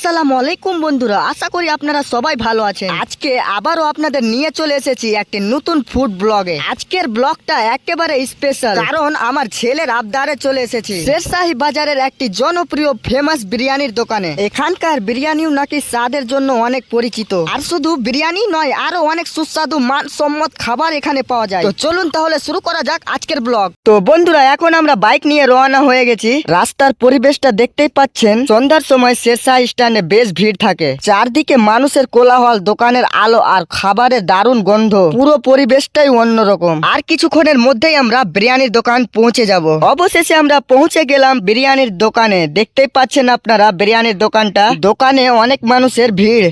আসসালামু আলাইকুম বন্ধুরা, আশা করি আপনারা সবাই ভালো আছেন। আজকে আবারও আপনাদের নিয়ে চলে এসেছি একটি নতুন ফুড ব্লগে। আজকের ব্লগটা একেবারে স্পেশাল, কারণ আমার ছেলের আবদারে চলে এসেছি শেরশাহী বাজারের একটি জনপ্রিয় ফেমাস বিরিয়ানির দোকানে। এখানকার বিরিয়ানিও নাকি স্বাদের জন্য অনেক পরিচিত। আর শুধু বিরিয়ানি নয়, আরো অনেক সুস্বাদু মানসম্মত খাবার এখানে পাওয়া যায়। তো চলুন তাহলে শুরু করা যাক আজকের ব্লগ। তো বন্ধুরা, এখন আমরা বাইক নিয়ে রওনা হয়ে গেছি। রাস্তার পরিবেশটা দেখতেই পাচ্ছেন। সন্ধ্যার সময় শেরশাহী স্ট্যান্ডে বেশ ভিড় থাকে। চারদিকে মানুষের কোলাহল, দোকানের আলো আর খাবারের দারুণ গন্ধ। পুরো পরিবেশটাই অন্যরকম। আর কিছুক্ষণের মধ্যেই আমরা বিরিয়ানির দোকান পৌঁছে যাব। অবশেষে আমরা পৌঁছে গেলাম বিরিয়ানির দোকানে। দেখতেই পাচ্ছেন আপনারা বিরিয়ানির দোকানটা। দোকানে অনেক মানুষের ভিড়।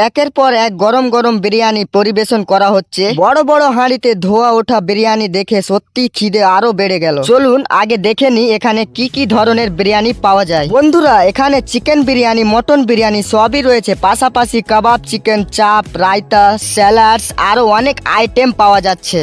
একের পর এক গরম গরম বিরিয়ানি পরিবেশন করা হচ্ছে। বড় বড় হাঁড়িতে ধোয়া ওঠা বিরিয়ানি দেখে সত্যি খিদে আরো বেড়ে গেল। চলুন আগে দেখে নি এখানে কি কি ধরনের বিরিয়ানি পাওয়া যায়। বন্ধুরা, এখানে চিকেন বিরিয়ানি, মটন বিরিয়ানি সবই রয়েছে। পাশাপাশি কাবাব, চিকেন চাপ, রায়তা, স্যালাডস আরো অনেক আইটেম পাওয়া যাচ্ছে।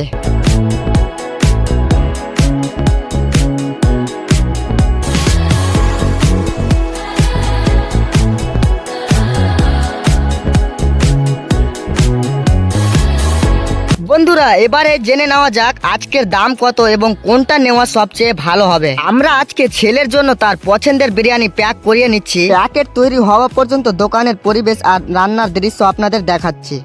বন্ধুরা, এবারে জেনে নেওয়া যাক আজকের দাম কত এবং কোনটা নেওয়া সবচেয়ে ভালো হবে। আমরা আজকে ছেলের জন্য তার পছন্দের বিরিয়ানি প্যাক করিয়ে নিচ্ছি। প্যাকেট তৈরি হওয়া পর্যন্ত দোকানের পরিবেশ আর রান্নার দৃশ্য আপনাদের দেখাচ্ছি।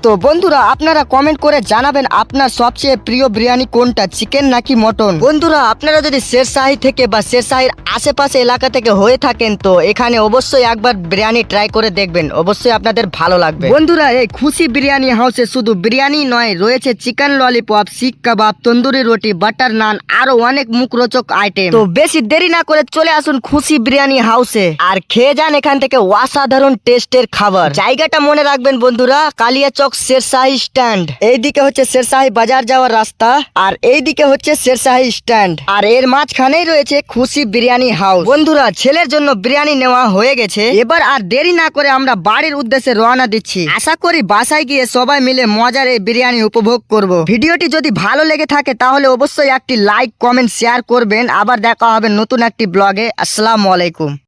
তো বন্ধুরা, আপনারা কমেন্ট করে জানাবেন আপনার সবচেয়ে প্রিয় বিরিয়ানি কোনটা, চিকেন নাকি মটন। বন্ধুরা, আপনারা যদি শেরশাহী থেকে বা শেরশাহীর আশেপাশে এলাকা থেকে হয়ে থাকেন তো এখানে অবশ্যই একবার বিরিয়ানি ট্রাই করে দেখবেন, অবশ্যই আপনাদের ভালো লাগবে। বন্ধুরা, এই খুশি বিরিয়ানি হাউসে শুধু বিরিয়ানি নয়, রয়েছে চিকেন ললিপপ, শিক কাবাব, তন্দুরি রুটি, বাটার নান আরো অনেক মুখরোচক আইটেম। তো বেশি দেরি না করে চলে আসুন খুশি বিরিয়ানি হাউসে আর খেয়ে যান এখান থেকে অসাধারণ টেস্টের খাবার। জায়গাটা মনে রাখবেন বন্ধুরা, কালিয়াচক শেরশাহী স্ট্যান্ড। এইদিকে হচ্ছে শেরশাহী বাজার যাওয়ার রাস্তা আর এইদিকে হচ্ছে শেরশাহী স্ট্যান্ড, আর এর মাঝখানেই রয়েছে খুশি বিরিয়ানি হাউস। বন্ধুরা, ছেলের জন্য বিরিয়ানি নেওয়া হয়ে গেছে। এবার আর দেরি না করে আমরা বাড়ির উদ্দেশ্যে রওনা দিচ্ছি। আশা করি বাসায় গিয়ে সবাই মিলে মজার এই বিরিয়ানি উপভোগ করব। ভিডিওটি যদি ভালো লেগে থাকে তাহলে অবশ্যই একটি লাইক, কমেন্ট, শেয়ার করবেন। আবার দেখা হবে নতুন একটি ব্লগে। আসসালামু আলাইকুম।